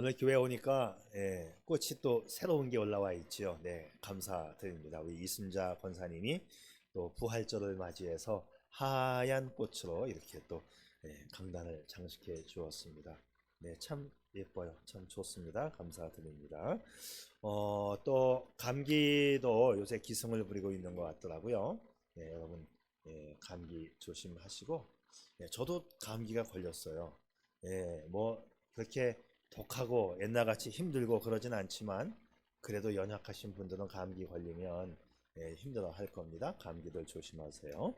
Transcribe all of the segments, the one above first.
오늘 교회 오니까 꽃이 또 새로운 게 올라와 있지요. 네, 감사드립니다. 우리 이순자 권사님이 또 부활절을 맞이해서 하얀 꽃으로 이렇게 또 강단을 장식해 주었습니다. 네, 참 예뻐요. 참 좋습니다. 감사드립니다. 또 감기도 요새 기승을 부리고 있는 것 같더라고요. 여러분 감기 조심하시고, 저도 감기가 걸렸어요. 뭐 그렇게 독하고 옛날같이 힘들고 그러진 않지만 그래도 연약하신 분들은 감기 걸리면 힘들어 할 겁니다. 감기들 조심하세요.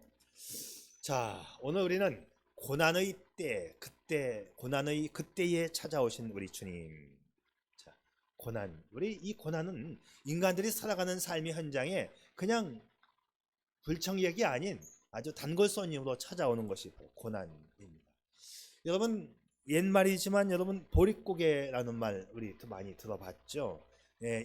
자, 오늘 우리는 고난의 때, 그때, 고난의 그때에 찾아오신 우리 주님. 자, 고난. 우리 이 고난은 인간들이 살아가는 삶의 현장에 그냥 불청객이 아닌 아주 단골손님으로 찾아오는 것이 바로 고난입니다. 여러분, 옛말이지만 여러분 보릿고개라는 말 우리 많이 들어봤죠.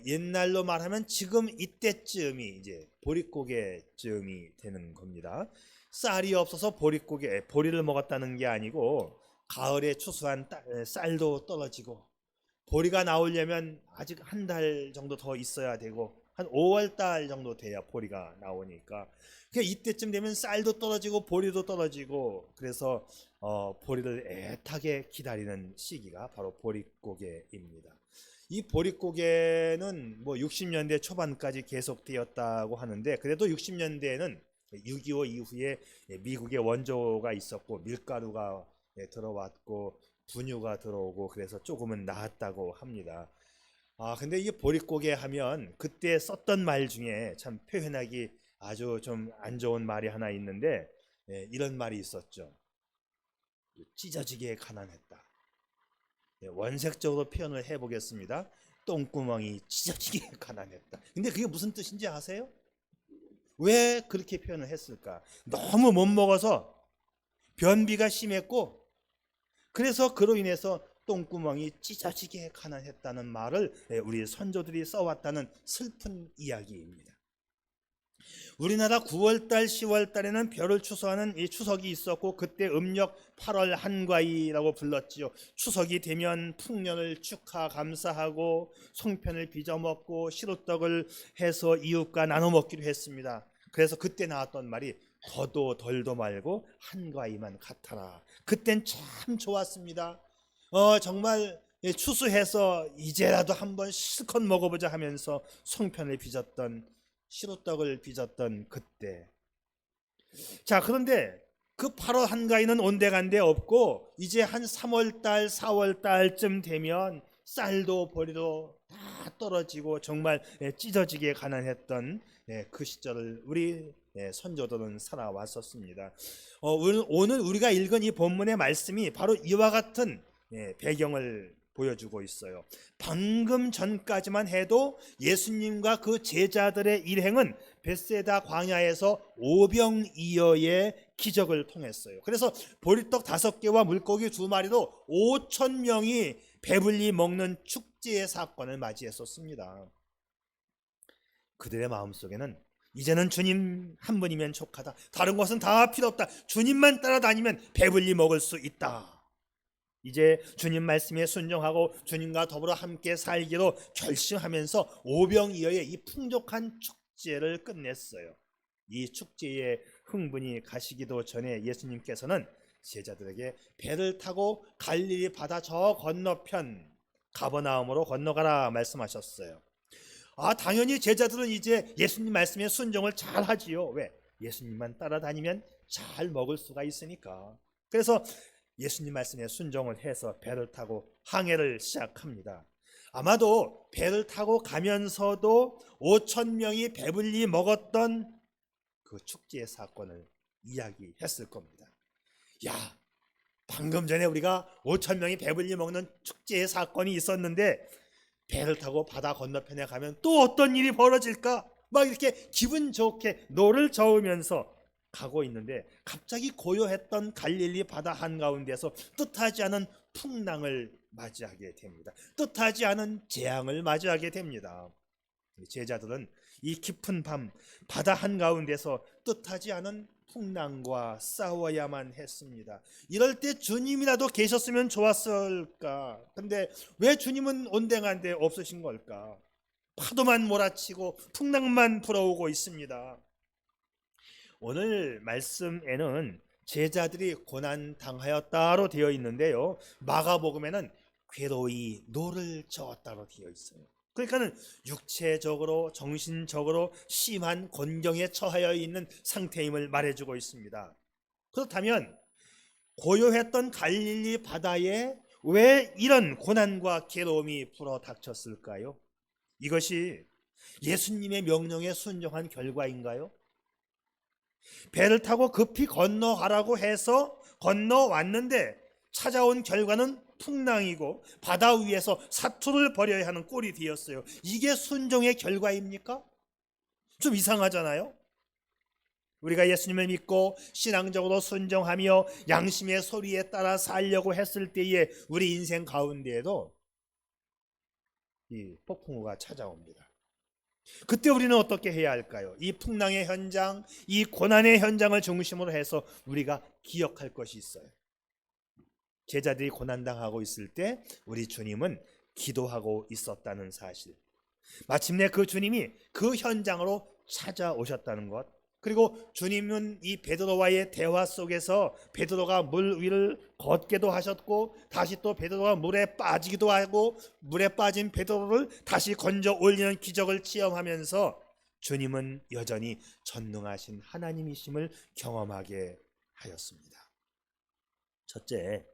옛날로 말하면 지금 이때쯤이 이제 보릿고개쯤이 되는 겁니다. 쌀이 없어서 보리를 먹었다는 게 아니고 가을에 추수한 쌀도 떨어지고 보리가 나오려면 아직 한 달 정도 더 있어야 되고 한 5월 달 정도 돼야 보리가 나오니까 이때쯤 되면 쌀도 떨어지고 보리도 떨어지고 그래서 보리를 애타게 기다리는 시기가 바로 보릿고개입니다. 이 보릿고개는 뭐 60년대 초반까지 계속되었다고 하는데 그래도 60년대에는 6.25 이후에 미국의 원조가 있었고 밀가루가 들어왔고 분유가 들어오고 그래서 조금은 나았다고 합니다. 근데 이게 보릿고개 하면 그때 썼던 말 중에 참 표현하기 아주 좀 안 좋은 말이 하나 있는데 이런 말이 있었죠. 찢어지게 가난했다. 원색적으로 표현을 해보겠습니다. 똥구멍이 찢어지게 가난했다. 근데 그게 무슨 뜻인지 아세요? 왜 그렇게 표현을 했을까? 너무 못 먹어서 변비가 심했고 그래서 그로 인해서 똥구멍이 찢어지게 가난했다는 말을 우리 선조들이 써왔다는 슬픈 이야기입니다. 우리나라 9월달, 10월달에는 별을 추수하는 이 추석이 있었고 그때 음력 8월 한가위라고 불렀지요. 추석이 되면 풍년을 축하 감사하고 송편을 빚어 먹고 시루떡을 해서 이웃과 나눠 먹기로 했습니다. 그래서 그때 나왔던 말이 더도 덜도 말고 한가위만 같아라. 그땐 참 좋았습니다. 정말 추수해서 이제라도 한번 실컷 먹어보자 하면서 송편을 빚었던 시루떡을 빚었던 그때. 자, 그런데 그 8월 한가위는 온데간데 없고 이제 한 3월달 4월달쯤 되면 쌀도 보리도 다 떨어지고 정말 찢어지게 가난했던 그 시절을 우리 선조들은 살아왔었습니다. 오늘 우리가 읽은 이 본문의 말씀이 바로 이와 같은 배경을 보여주고 있어요. 방금 전까지만 해도 예수님과 그 제자들의 일행은 벳세다 광야에서 오병이어의 기적을 통했어요. 그래서 보리떡 5개와 물고기 2마리로 5,000명이 배불리 먹는 축제의 사건을 맞이했었습니다. 그들의 마음속에는 이제는 주님 한 분이면 족하다. 다른 것은 다 필요 없다. 주님만 따라다니면 배불리 먹을 수 있다. 이제 주님 말씀에 순종하고 주님과 더불어 함께 살기로 결심하면서 오병이어의 이 풍족한 축제를 끝냈어요. 이 축제에 흥분이 가시기도 전에 예수님께서는 제자들에게 배를 타고 갈릴리 바다 저 건너편 가버나움으로 건너가라 말씀하셨어요. 당연히 제자들은 이제 예수님 말씀에 순종을 잘 하지요. 왜? 예수님만 따라다니면 잘 먹을 수가 있으니까. 그래서 예수님 말씀에 순종을 해서 배를 타고 항해를 시작합니다. 아마도 배를 타고 가면서도 5,000명이 배불리 먹었던 그 축제의 사건을 이야기했을 겁니다. 야, 방금 전에 우리가 5,000명이 배불리 먹는 축제의 사건이 있었는데 배를 타고 바다 건너편에 가면 또 어떤 일이 벌어질까? 막 이렇게 기분 좋게 노를 저으면서 가고 있는데 갑자기 고요했던 갈릴리 바다 한가운데서 뜻하지 않은 풍랑을 맞이하게 됩니다. 뜻하지 않은 재앙을 맞이하게 됩니다. 제자들은 이 깊은 밤 바다 한가운데서 뜻하지 않은 풍랑과 싸워야만 했습니다. 이럴 때 주님이라도 계셨으면 좋았을까? 근데 왜 주님은 온데간데 없으신 걸까? 파도만 몰아치고 풍랑만 불어오고 있습니다. 오늘 말씀에는 제자들이 고난 당하였다로 되어 있는데요, 마가복음에는 괴로이 노를 저었다로 되어 있어요. 그러니까는 육체적으로 정신적으로 심한 곤경에 처하여 있는 상태임을 말해주고 있습니다. 그렇다면 고요했던 갈릴리 바다에 왜 이런 고난과 괴로움이 불어닥쳤을까요? 이것이 예수님의 명령에 순종한 결과인가요? 배를 타고 급히 건너가라고 해서 건너왔는데 찾아온 결과는 풍랑이고 바다 위에서 사투를 벌여야 하는 꼴이 되었어요. 이게 순종의 결과입니까? 좀 이상하잖아요. 우리가 예수님을 믿고 신앙적으로 순종하며 양심의 소리에 따라 살려고 했을 때에 우리 인생 가운데에도 이 폭풍우가 찾아옵니다. 그때 우리는 어떻게 해야 할까요? 이 풍랑의 현장, 이 고난의 현장을 중심으로 해서 우리가 기억할 것이 있어요. 제자들이 고난당하고 있을 때 우리 주님은 기도하고 있었다는 사실, 마침내 그 주님이 그 현장으로 찾아오셨다는 것, 그리고 주님은 이 베드로와의 대화 속에서 베드로가 물 위를 걷게도 하셨고 다시 또 베드로가 물에 빠지기도 하고 물에 빠진 베드로를 다시 건져 올리는 기적을 체험하면서 주님은 여전히 전능하신 하나님이심을 경험하게 하였습니다. 첫째,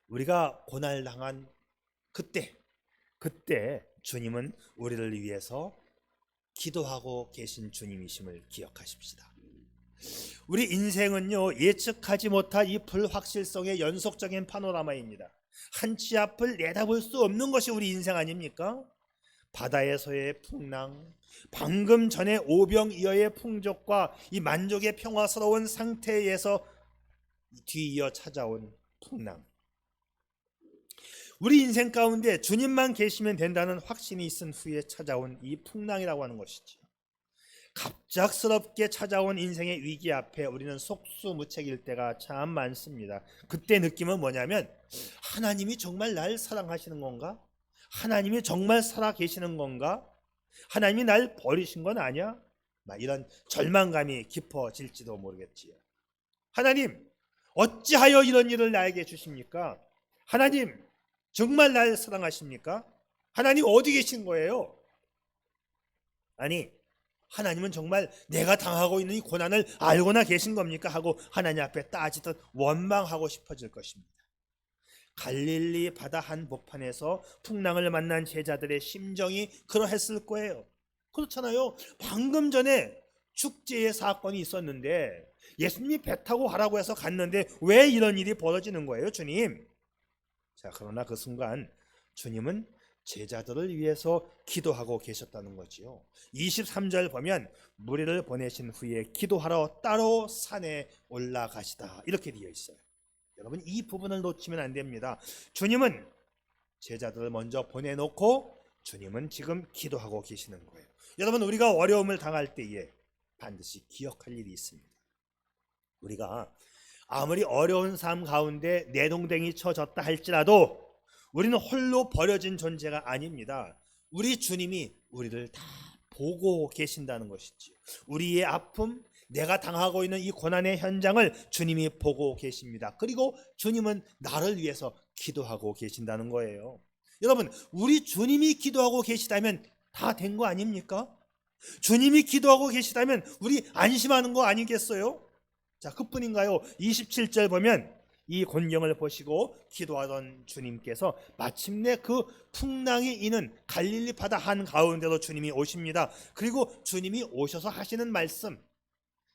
우리가 고난당한 그때 주님은 우리를 위해서 기도하고 계신 주님이심을 기억하십시다. 우리 인생은요, 예측하지 못한 이 불확실성의 연속적인 파노라마입니다. 한치 앞을 내다볼 수 없는 것이 우리 인생 아닙니까? 바다에서의 풍랑, 방금 전에 오병이어의 풍족과 이 만족의 평화스러운 상태에서 뒤이어 찾아온 풍랑, 우리 인생 가운데 주님만 계시면 된다는 확신이 있은 후에 찾아온 이 풍랑이라고 하는 것이죠. 갑작스럽게 찾아온 인생의 위기 앞에 우리는 속수무책일 때가 참 많습니다. 그때 느낌은 뭐냐면, 하나님이 정말 날 사랑하시는 건가? 하나님이 정말 살아계시는 건가? 하나님이 날 버리신 건 아니야? 이런 절망감이 깊어질지도 모르겠지요. 하나님, 어찌하여 이런 일을 나에게 주십니까? 하나님, 정말 날 사랑하십니까? 하나님 어디 계신 거예요? 아니, 하나님은 정말 내가 당하고 있는 이 고난을 알고나 계신 겁니까? 하고 하나님 앞에 따지듯 원망하고 싶어질 것입니다. 갈릴리 바다 한복판에서 풍랑을 만난 제자들의 심정이 그러했을 거예요. 그렇잖아요. 방금 전에 축제의 사건이 있었는데 예수님이 배 타고 가라고 해서 갔는데 왜 이런 일이 벌어지는 거예요, 주님? 자, 그러나 그 순간 주님은 제자들을 위해서 기도하고 계셨다는 거지요. 23절 보면 무리를 보내신 후에 기도하러 따로 산에 올라가시다, 이렇게 되어 있어요. 여러분, 이 부분을 놓치면 안 됩니다. 주님은 제자들을 먼저 보내놓고 주님은 지금 기도하고 계시는 거예요. 여러분, 우리가 어려움을 당할 때에 반드시 기억할 일이 있습니다. 우리가 아무리 어려운 삶 가운데 내동댕이 쳐졌다 할지라도 우리는 홀로 버려진 존재가 아닙니다. 우리 주님이 우리를 다 보고 계신다는 것이지요. 우리의 아픔, 내가 당하고 있는 이 고난의 현장을 주님이 보고 계십니다. 그리고 주님은 나를 위해서 기도하고 계신다는 거예요. 여러분, 우리 주님이 기도하고 계시다면 다 된 거 아닙니까? 주님이 기도하고 계시다면 우리 안심하는 거 아니겠어요? 자, 그뿐인가요? 27절 보면 이 곤경을 보시고 기도하던 주님께서 마침내 그 풍랑이 이는 갈릴리 바다 한가운데로 주님이 오십니다. 그리고 주님이 오셔서 하시는 말씀,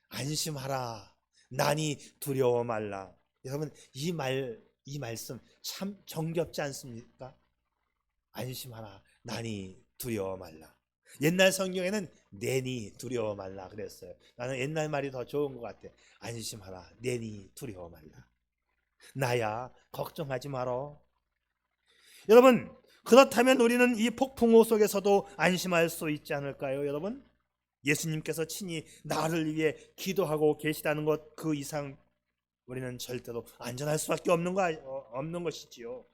안심하라, 나니 두려워 말라. 여러분, 이 말씀 참 정겹지 않습니까? 안심하라, 나니 두려워 말라. 옛날 성경에는 내니 두려워 말라 그랬어요. 나는 옛날 말이 더 좋은 것 같아. 안심하라, 내니 두려워 말라. 나야, 걱정하지 마라. 여러분, 그렇다면 우리는 이 폭풍우 속에서도 안심할 수 있지 않을까요, 여러분? 예수님께서 친히 나를 위해 기도하고 계시다는 것, 그 이상 우리는 절대로 안전할 수밖에 없는 것이지요.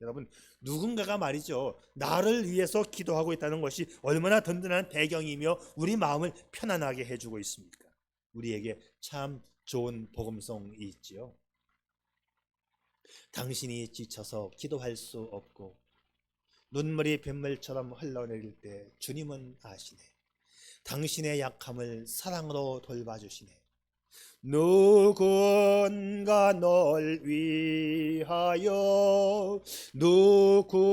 여러분, 누군가가 말이죠, 나를 위해서 기도하고 있다는 것이 얼마나 든든한 배경이며 우리 마음을 편안하게 해주고 있습니까? 우리에게 참 좋은 복음성이 있지요. 당신이 지쳐서 기도할 수 없고 눈물이 빗물처럼 흘러내릴 때 주님은 아시네. 당신의 약함을 사랑으로 돌봐주시네. 누군가 널 위하여 누군가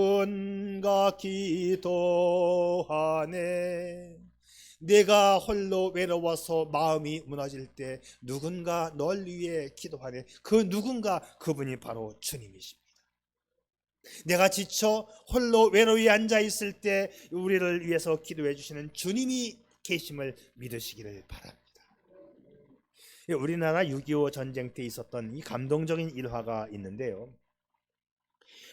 기도하네. 내가 홀로 외로워서 마음이 무너질 때 누군가 널 위해 기도하네. 그 누군가, 그분이 바로 주님이십니다. 내가 지쳐 홀로 외로이 앉아 있을 때 우리를 위해서 기도해 주시는 주님이 계심을 믿으시기를 바랍니다. 우리나라 6.25 전쟁 때 있었던 이 감동적인 일화가 있는데요,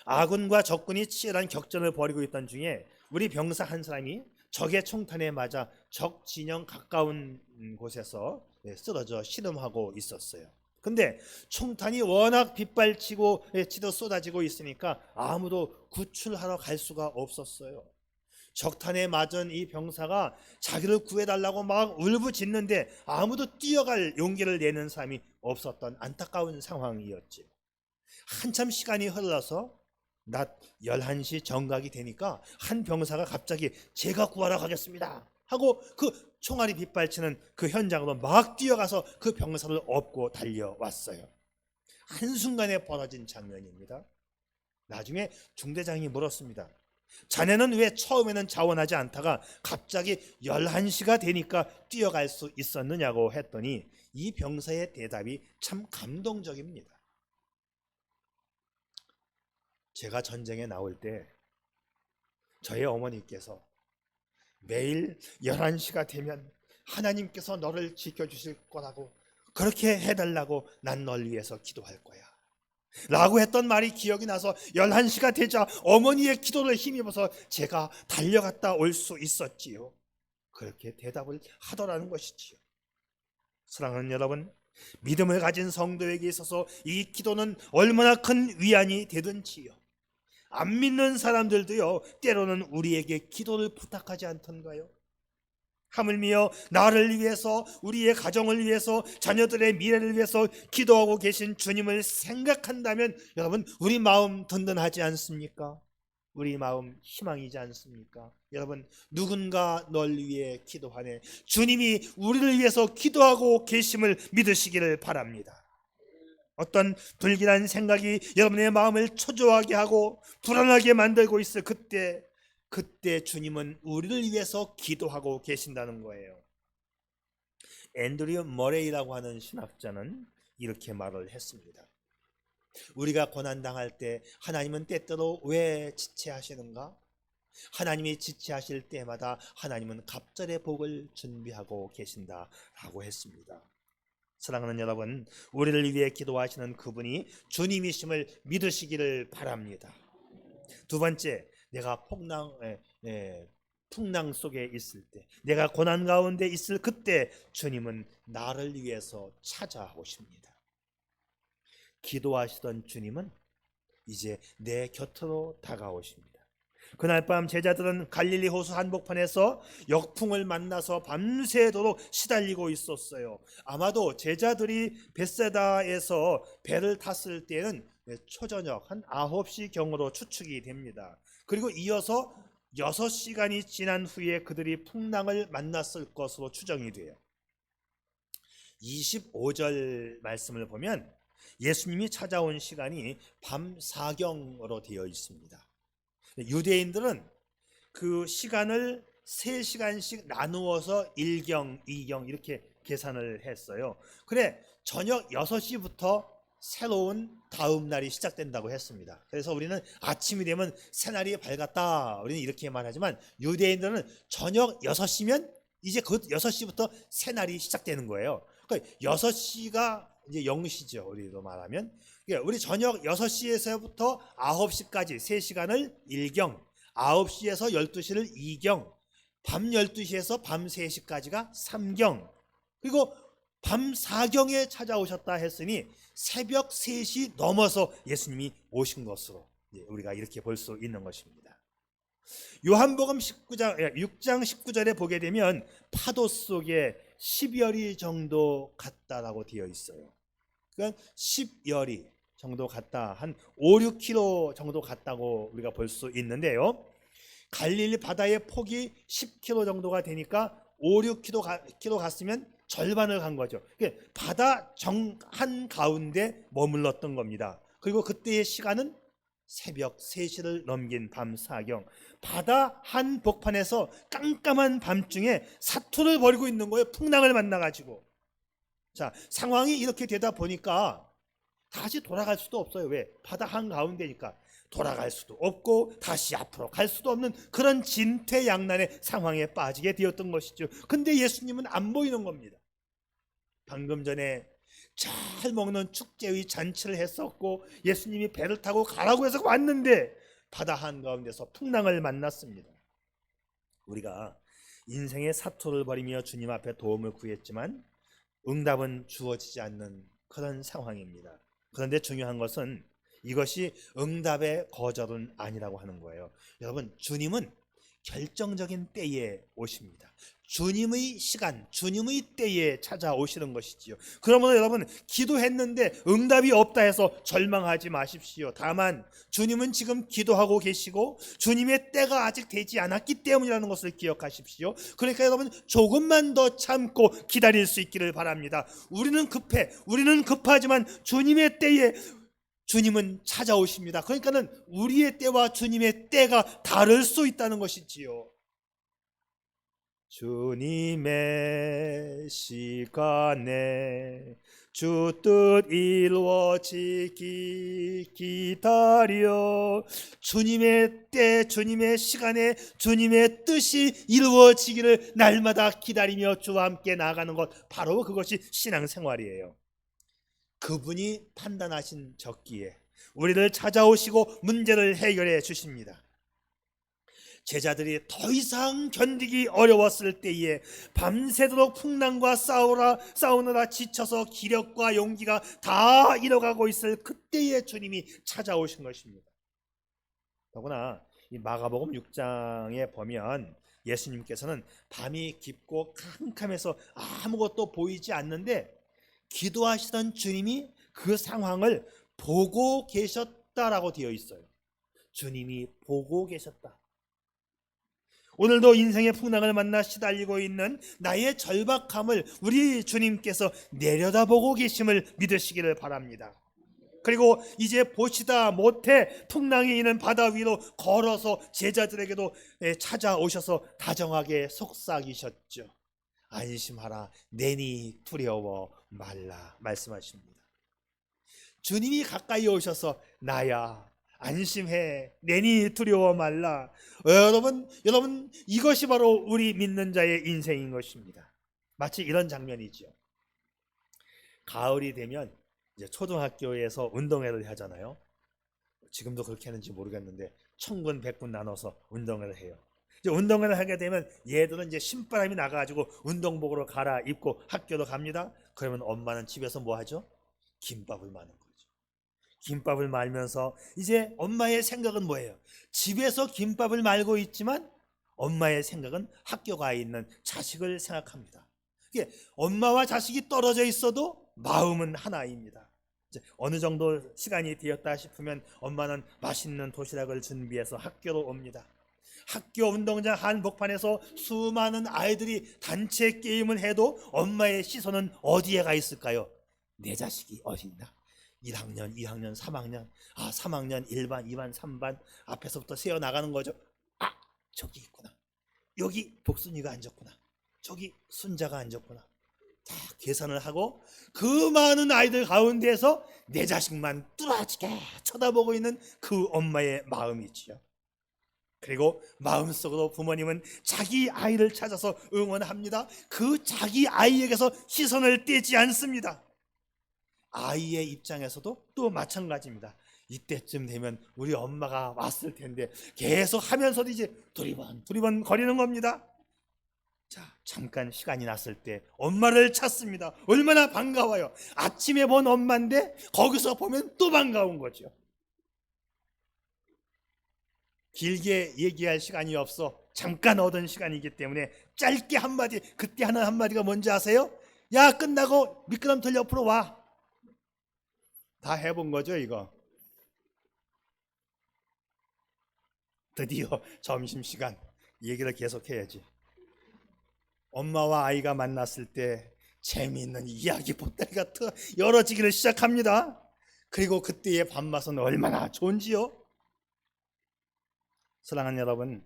아군과 적군이 치열한 격전을 벌이고 있던 중에 우리 병사 한 사람이 적의 총탄에 맞아 적 진영 가까운 곳에서 쓰러져 신음하고 있었어요. 근데 총탄이 워낙 빗발치고 치도 쏟아지고 있으니까 아무도 구출하러 갈 수가 없었어요. 적탄에 맞은 이 병사가 자기를 구해달라고 막 울부짖는데 아무도 뛰어갈 용기를 내는 사람이 없었던 안타까운 상황이었지. 한참 시간이 흘러서 낮 11시 정각이 되니까 한 병사가 갑자기 제가 구하러 가겠습니다 하고 그 총알이 빗발치는 그 현장으로 막 뛰어가서 그 병사를 업고 달려왔어요. 한순간에 벌어진 장면입니다. 나중에 중대장이 물었습니다. 자네는 왜 처음에는 자원하지 않다가 갑자기 11시가 되니까 뛰어갈 수 있었느냐고 했더니 이 병사의 대답이 참 감동적입니다. 제가 전쟁에 나올 때 저의 어머니께서 매일 11시가 되면 하나님께서 너를 지켜주실 거라고, 그렇게 해달라고 난 널 위해서 기도할 거야 라고 했던 말이 기억이 나서 11시가 되자 어머니의 기도를 힘입어서 제가 달려갔다 올 수 있었지요. 그렇게 대답을 하더라는 것이지요. 사랑하는 여러분, 믿음을 가진 성도에게 있어서 이 기도는 얼마나 큰 위안이 되든지요. 안 믿는 사람들도요, 때로는 우리에게 기도를 부탁하지 않던가요? 하물며 나를 위해서, 우리의 가정을 위해서, 자녀들의 미래를 위해서 기도하고 계신 주님을 생각한다면 여러분, 우리 마음 든든하지 않습니까? 우리 마음 희망이지 않습니까? 여러분, 누군가 널 위해 기도하네. 주님이 우리를 위해서 기도하고 계심을 믿으시기를 바랍니다. 어떤 불길한 생각이 여러분의 마음을 초조하게 하고 불안하게 만들고 있을 그때 주님은 우리를 위해서 기도하고 계신다는 거예요. 앤드류 머레이라고 하는 신학자는 이렇게 말을 했습니다. 우리가 고난당할 때 하나님은 때때로 왜 지체하시는가? 하나님이 지체하실 때마다 하나님은 갑절의 복을 준비하고 계신다라고 했습니다. 사랑하는 여러분, 우리를 위해 기도하시는 그분이 주님이심을 믿으시기를 바랍니다. 두 번째, 내가 풍랑 속에 있을 때, 내가 고난 가운데 있을 그때 주님은 나를 위해서 찾아오십니다. 기도하시던 주님은 이제 내 곁으로 다가오십니다. 그날 밤 제자들은 갈릴리 호수 한복판에서 역풍을 만나서 밤새도록 시달리고 있었어요. 아마도 제자들이 벳세다에서 배를 탔을 때는 초저녁 한 9시 경으로 추측이 됩니다. 그리고 이어서 6시간이 지난 후에 그들이 풍랑을 만났을 것으로 추정이 돼요. 25절 말씀을 보면 예수님이 찾아온 시간이 밤 4경으로 되어 있습니다. 유대인들은 그 시간을 3시간씩 나누어서 1경, 2경 이렇게 계산을 했어요. 그래, 저녁 6시부터 새로운 다음 날이 시작된다고 했습니다. 그래서 우리는 아침이 되면 새날이 밝았다, 우리는 이렇게 말하지만 유대인들은 저녁 6시면 이제 그 6시부터 새날이 시작되는 거예요. 그러니까 6시가 이제 0시죠. 우리로 말하면. 그러니까 우리 저녁 6시에서부터 9시까지 3시간을 1경, 9시에서 12시를 2경, 밤 12시에서 밤 3시까지가 삼경, 그리고 밤 4경에 찾아오셨다 했으니 새벽 3시 넘어서 예수님이 오신 것으로 우리가 이렇게 볼 수 있는 것입니다. 요한복음 6장 19절에 보게 되면 파도 속에 10여리 정도 갔다라고 되어 있어요. 그러니까 10여리 정도 갔다, 한 5, 6km 정도 갔다고 우리가 볼 수 있는데요. 갈릴리 바다의 폭이 10km 정도가 되니까 5, 6km 갔으면 절반을 간 거죠. 바다 정 한가운데 머물렀던 겁니다. 그리고 그때의 시간은 새벽 3시를 넘긴 밤 4경, 바다 한복판에서 깜깜한 밤중에 사투를 벌이고 있는 거예요. 풍랑을 만나가지고. 자, 상황이 이렇게 되다 보니까 다시 돌아갈 수도 없어요. 왜? 바다 한가운데니까. 돌아갈 수도 없고 다시 앞으로 갈 수도 없는 그런 진퇴양난의 상황에 빠지게 되었던 것이죠. 근데 예수님은 안 보이는 겁니다. 방금 전에 잘 먹는 축제의 잔치를 했었고 예수님이 배를 타고 가라고 해서 왔는데 바다 한가운데서 풍랑을 만났습니다. 우리가 인생의 사투를 벌이며 주님 앞에 도움을 구했지만 응답은 주어지지 않는 그런 상황입니다. 그런데 중요한 것은 이것이 응답의 거절은 아니라고 하는 거예요. 여러분, 주님은 결정적인 때에 오십니다. 주님의 시간, 주님의 때에 찾아오시는 것이지요. 그러므로 여러분, 기도했는데 응답이 없다 해서 절망하지 마십시오. 다만 주님은 지금 기도하고 계시고 주님의 때가 아직 되지 않았기 때문이라는 것을 기억하십시오. 그러니까 여러분, 조금만 더 참고 기다릴 수 있기를 바랍니다. 우리는 급하지만 주님의 때에 주님은 찾아오십니다. 그러니까는 우리의 때와 주님의 때가 다를 수 있다는 것이지요. 주님의 시간에 주 뜻 이루어지기 기다려. 주님의 때, 주님의 시간에 주님의 뜻이 이루어지기를 날마다 기다리며 주와 함께 나아가는 것, 바로 그것이 신앙생활이에요. 그분이 판단하신 적기에 우리를 찾아오시고 문제를 해결해 주십니다. 제자들이 더 이상 견디기 어려웠을 때에 밤새도록 풍랑과 싸우느라 지쳐서 기력과 용기가 다 잃어가고 있을 그때에 주님이 찾아오신 것입니다. 더구나 이 마가복음 6장에 보면 예수님께서는 밤이 깊고 캄캄해서 아무것도 보이지 않는데 기도하시던 주님이 그 상황을 보고 계셨다라고 되어 있어요. 주님이 보고 계셨다. 오늘도 인생의 풍랑을 만나 시달리고 있는 나의 절박함을 우리 주님께서 내려다보고 계심을 믿으시기를 바랍니다. 그리고 이제 보시다 못해 풍랑이 있는 바다 위로 걸어서 제자들에게도 찾아오셔서 다정하게 속삭이셨죠. 안심하라, 내니 두려워 말라 말씀하십니다. 주님이 가까이 오셔서 나야 안심해, 내니 두려워 말라. 여러분 이것이 바로 우리 믿는 자의 인생인 것입니다. 마치 이런 장면이죠. 가을이 되면 이제 초등학교에서 운동회를 하잖아요. 지금도 그렇게 하는지 모르겠는데 천군 백군 나눠서 운동회를 해요. 이제 운동회를 하게 되면 얘들은 이제 신바람이 나가지고 운동복으로 갈아입고 학교로 갑니다. 그러면 엄마는 집에서 뭐 하죠? 김밥을 마는 거죠. 김밥을 말면서 이제 엄마의 생각은 뭐예요? 집에서 김밥을 말고 있지만 엄마의 생각은 학교 가 있는 자식을 생각합니다. 이게 엄마와 자식이 떨어져 있어도 마음은 하나입니다. 이제 어느 정도 시간이 되었다 싶으면 엄마는 맛있는 도시락을 준비해서 학교로 옵니다. 학교 운동장 한복판에서 수많은 아이들이 단체 게임을 해도 엄마의 시선은 어디에 가 있을까요? 내 자식이 어디 있나? 1학년, 2학년, 3학년, 3학년 1반, 2반, 3반 앞에서부터 세어 나가는 거죠. 저기 있구나. 여기 복순이가 앉았구나. 저기 순자가 앉았구나. 다 계산을 하고 그 많은 아이들 가운데서 내 자식만 뚜라지게 쳐다보고 있는 그 엄마의 마음이지요. 그리고 마음속으로 부모님은 자기 아이를 찾아서 응원합니다. 그 자기 아이에게서 시선을 떼지 않습니다. 아이의 입장에서도 또 마찬가지입니다. 이때쯤 되면 우리 엄마가 왔을 텐데 계속 하면서도 이제 두리번 거리는 겁니다. 자, 잠깐 시간이 났을 때 엄마를 찾습니다. 얼마나 반가워요. 아침에 본 엄마인데 거기서 보면 또 반가운 거죠. 길게 얘기할 시간이 없어. 잠깐 얻은 시간이기 때문에 짧게 한마디, 그때 하는 한마디가 뭔지 아세요? 야, 끝나고 미끄럼틀 옆으로 와. 다 해본 거죠, 이거. 드디어 점심시간 얘기를 계속해야지. 엄마와 아이가 만났을 때 재미있는 이야기 보따리가 열어지기를 시작합니다. 그리고 그때의 밥맛은 얼마나 좋은지요. 사랑하는 여러분,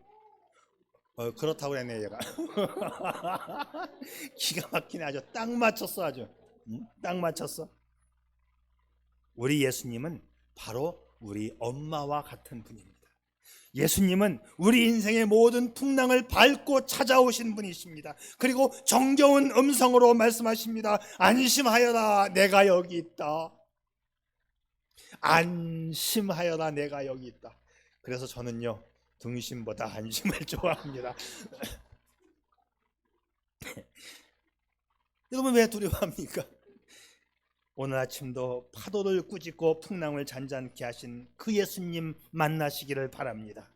그렇다고 그랬네 얘가. 기가 막히네. 아주 딱 맞췄어. 아주 딱 맞췄어. 우리 예수님은 바로 우리 엄마와 같은 분입니다. 예수님은 우리 인생의 모든 풍랑을 밟고 찾아오신 분이십니다. 그리고 정겨운 음성으로 말씀하십니다. 안심하여라, 내가 여기 있다. 안심하여라, 내가 여기 있다. 그래서 저는요, 등심보다 안심을 좋아합니다. 여러분, 왜 두려워합니까? 오늘 아침도 파도를 꾸짖고 풍랑을 잔잔케 하신 그 예수님 만나시기를 바랍니다.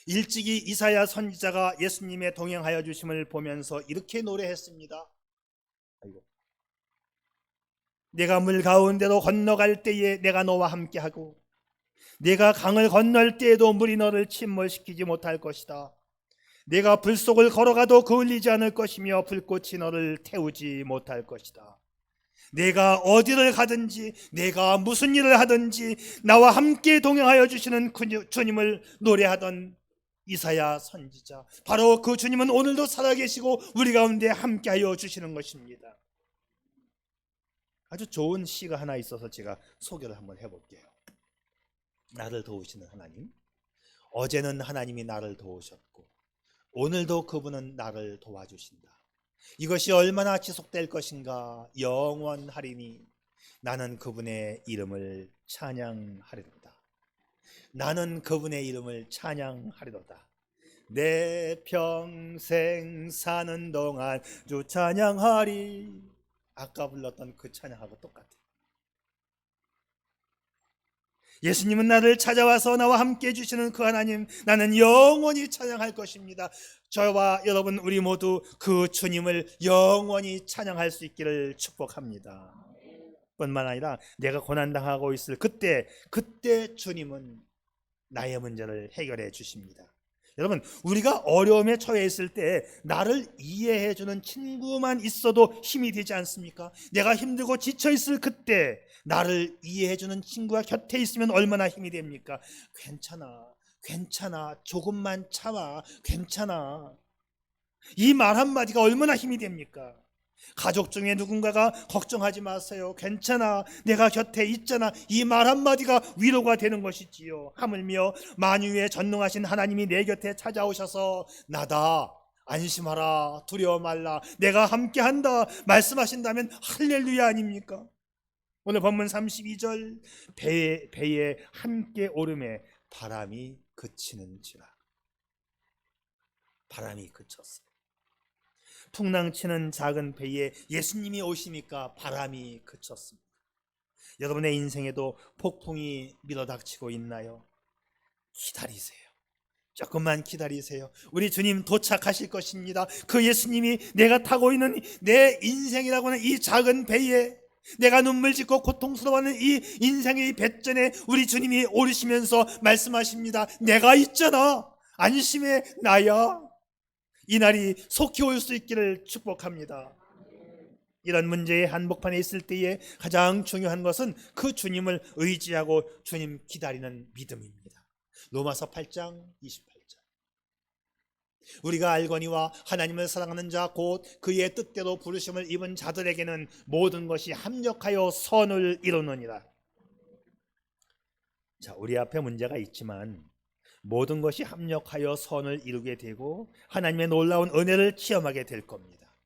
일찍이 이사야 선지자가 예수님의 동행하여 주심을 보면서 이렇게 노래했습니다. 아이고. 내가 물 가운데로 건너갈 때에 내가 너와 함께하고 내가 강을 건널 때에도 물이 너를 침몰시키지 못할 것이다. 내가 불 속을 걸어가도 그을리지 않을 것이며 불꽃이 너를 태우지 못할 것이다. 내가 어디를 가든지 내가 무슨 일을 하든지 나와 함께 동행하여 주시는 주님을 노래하던 이사야 선지자, 바로 그 주님은 오늘도 살아계시고 우리 가운데 함께하여 주시는 것입니다. 아주 좋은 시가 하나 있어서 제가 소개를 한번 해볼게요. 나를 도우시는 하나님. 어제는 하나님이 나를 도우셨고 오늘도 그분은 나를 도와주신다. 이것이 얼마나 지속될 것인가. 영원하리니 나는 그분의 이름을 찬양하리로다. 나는 그분의 이름을 찬양하리로다. 내 평생 사는 동안 주 찬양하리. 아까 불렀던 그 찬양하고 똑같아요. 예수님은 나를 찾아와서 나와 함께 해주시는 그 하나님, 나는 영원히 찬양할 것입니다. 저와 여러분 우리 모두 그 주님을 영원히 찬양할 수 있기를 축복합니다. 뿐만 아니라 내가 고난당하고 있을 그때 주님은 나의 문제를 해결해 주십니다. 여러분, 우리가 어려움에 처해 있을 때 나를 이해해 주는 친구만 있어도 힘이 되지 않습니까? 내가 힘들고 지쳐 있을 그때 나를 이해해 주는 친구가 곁에 있으면 얼마나 힘이 됩니까? 괜찮아, 조금만 참아, 괜찮아. 이 말 한마디가 얼마나 힘이 됩니까? 가족 중에 누군가가 걱정하지 마세요, 괜찮아, 내가 곁에 있잖아, 이 말 한마디가 위로가 되는 것이지요. 하물며 만유에 전능하신 하나님이 내 곁에 찾아오셔서 나다, 안심하라, 두려워 말라, 내가 함께한다 말씀하신다면 할렐루야 아닙니까? 오늘 본문 32절, 배에 함께 오름에 바람이 그치는지라. 바람이 그쳤어요. 풍랑치는 작은 배에 예수님이 오시니까 바람이 그쳤습니다. 여러분의 인생에도 폭풍이 밀어닥치고 있나요? 기다리세요. 조금만 기다리세요. 우리 주님 도착하실 것입니다. 그 예수님이 내가 타고 있는 내 인생이라고 하는 이 작은 배에, 내가 눈물 짓고 고통스러워하는 이 인생의 배전에 우리 주님이 오르시면서 말씀하십니다. 내가 있잖아, 안심해, 나야. 이 날이 속히 올 수 있기를 축복합니다. 이런 문제의 한복판에 있을 때에 가장 중요한 것은 그 주님을 의지하고 주님 기다리는 믿음입니다. 로마서 8장 28절. 우리가 알거니와 하나님을 사랑하는 자 곧 그의 뜻대로 부르심을 입은 자들에게는 모든 것이 합력하여 선을 이루느니라. 자, 우리 앞에 문제가 있지만 모든 것이 합력하여 선을 이루게 되고 하나님의 놀라운 은혜를 체험하게 될 겁니다.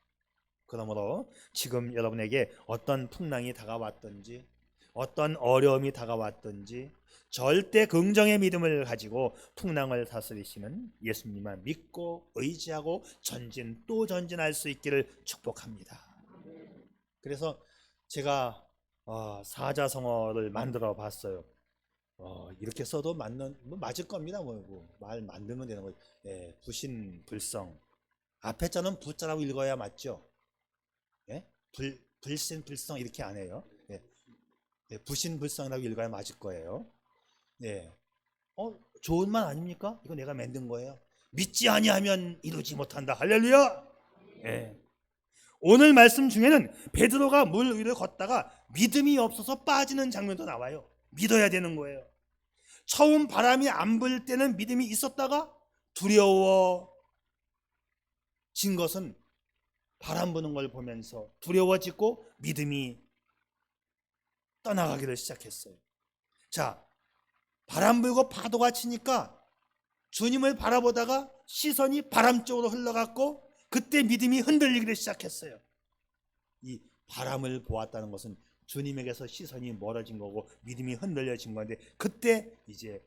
그러므로 지금 여러분에게 어떤 풍랑이 다가왔든지, 어떤 어려움이 다가왔든지 절대 긍정의 믿음을 가지고 풍랑을 다스리시는 예수님만 믿고 의지하고 전진 또 전진할 수 있기를 축복합니다. 그래서 제가 사자성어를 만들어 봤어요. 이렇게 써도 맞을 겁니다. 말 만들면 되는 거예요. 예, 부신불성. 앞에 자는 부자라고 읽어야 맞죠? 예? 불신불성 이렇게 안 해요. 예. 예, 부신불성이라고 읽어야 맞을 거예요. 예. 좋은 말 아닙니까? 이거 내가 만든 거예요. 믿지 아니하면 이루지 못한다. 할렐루야. 예. 오늘 말씀 중에는 베드로가 물 위를 걷다가 믿음이 없어서 빠지는 장면도 나와요. 믿어야 되는 거예요. 처음 바람이 안 불 때는 믿음이 있었다가 두려워진 것은 바람 부는 걸 보면서 두려워지고 믿음이 떠나가기를 시작했어요. 자, 바람 불고 파도가 치니까 주님을 바라보다가 시선이 바람 쪽으로 흘러갔고 그때 믿음이 흔들리기를 시작했어요. 이 바람을 보았다는 것은 주님에게서 시선이 멀어진 거고 믿음이 흔들려진 건데 그때 이제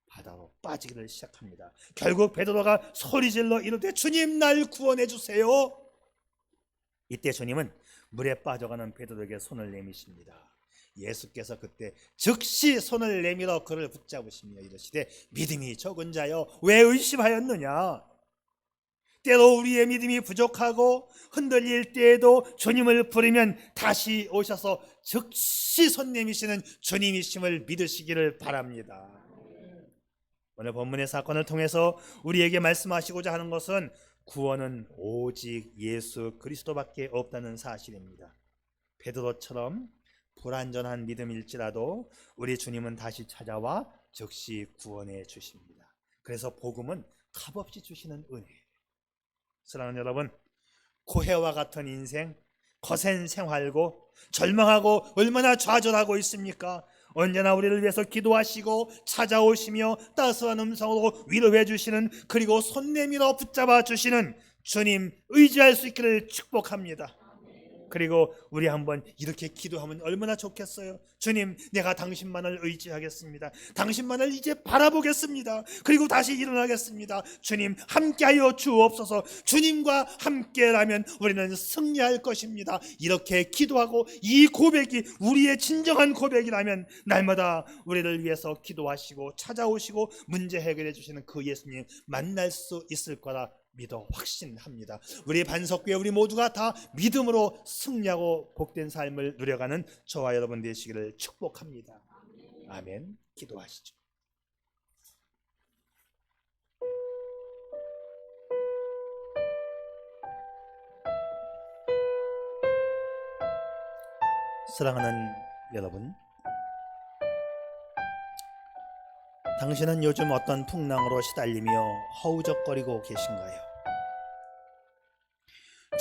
바다로 빠지기를 시작합니다. 결국 베드로가 소리질러 이르되 주님 날 구원해 주세요. 이때 주님은 물에 빠져가는 베드로에게 손을 내미십니다. 예수께서 그때 즉시 손을 내밀어 그를 붙잡으시며 이르시되 믿음이 적은 자여 왜 의심하였느냐. 때로 우리의 믿음이 부족하고 흔들릴 때에도 주님을 부르면 다시 오셔서 즉시 손 내미시는 주님이심을 믿으시기를 바랍니다. 오늘 본문의 사건을 통해서 우리에게 말씀하시고자 하는 것은 구원은 오직 예수 그리스도밖에 없다는 사실입니다. 베드로처럼 불완전한 믿음일지라도 우리 주님은 다시 찾아와 즉시 구원해 주십니다. 그래서 복음은 값없이 주시는 은혜예요. 사랑하는 여러분, 고해와 같은 인생, 거센 생활고 절망하고 얼마나 좌절하고 있습니까? 언제나 우리를 위해서 기도하시고 찾아오시며 따스한 음성으로 위로해 주시는, 그리고 손 내밀어 붙잡아 주시는 주님 의지할 수 있기를 축복합니다. 그리고 우리 한번 이렇게 기도하면 얼마나 좋겠어요. 주님, 내가 당신만을 의지하겠습니다. 당신만을 이제 바라보겠습니다. 그리고 다시 일어나겠습니다. 주님 함께하여 주옵소서. 주님과 함께라면 우리는 승리할 것입니다. 이렇게 기도하고 이 고백이 우리의 진정한 고백이라면 날마다 우리를 위해서 기도하시고 찾아오시고 문제 해결해 주시는 그 예수님 만날 수 있을 거라 믿어 확신합니다. 우리 반석교회 우리 모두가 다 믿음으로 승리하고 복된 삶을 누려가는 저와 여러분 되시기를 축복합니다. 아멘. 기도하시죠. 사랑하는 여러분, 당신은 요즘 어떤 풍랑으로 시달리며 허우적거리고 계신가요?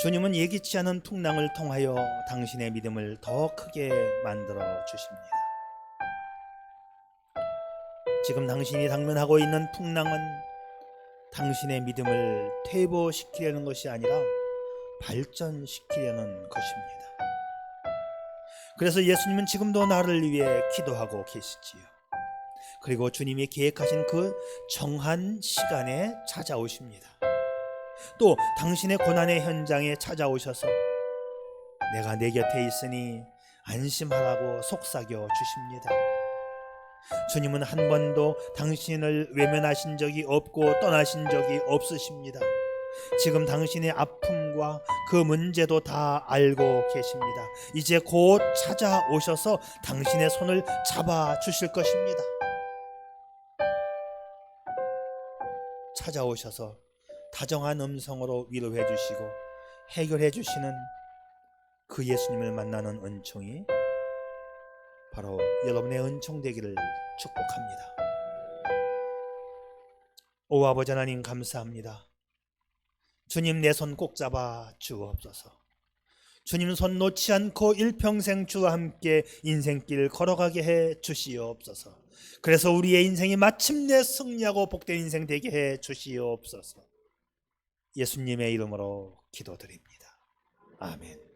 주님은 예기치 않은 풍랑을 통하여 당신의 믿음을 더 크게 만들어 주십니다. 지금 당신이 당면하고 있는 풍랑은 당신의 믿음을 퇴보시키려는 것이 아니라 발전시키려는 것입니다. 그래서 예수님은 지금도 나를 위해 기도하고 계시지요. 그리고 주님이 계획하신 그 정한 시간에 찾아오십니다. 또 당신의 고난의 현장에 찾아오셔서 내가 내 곁에 있으니 안심하라고 속삭여 주십니다. 주님은 한 번도 당신을 외면하신 적이 없고 떠나신 적이 없으십니다. 지금 당신의 아픔과 그 문제도 다 알고 계십니다. 이제 곧 찾아오셔서 당신의 손을 잡아 주실 것입니다. 찾아오셔서 다정한 음성으로 위로해 주시고 해결해 주시는 그 예수님을 만나는 은총이 바로 여러분의 은총 되기를 축복합니다. 오 아버지 하나님, 감사합니다. 주님, 내 손 꼭 잡아 주옵소서. 주님 손 놓지 않고 일평생 주와 함께 인생길 걸어가게 해 주시옵소서. 그래서 우리의 인생이 마침내 승리하고 복된 인생 되게 해 주시옵소서. 예수님의 이름으로 기도드립니다. 아멘.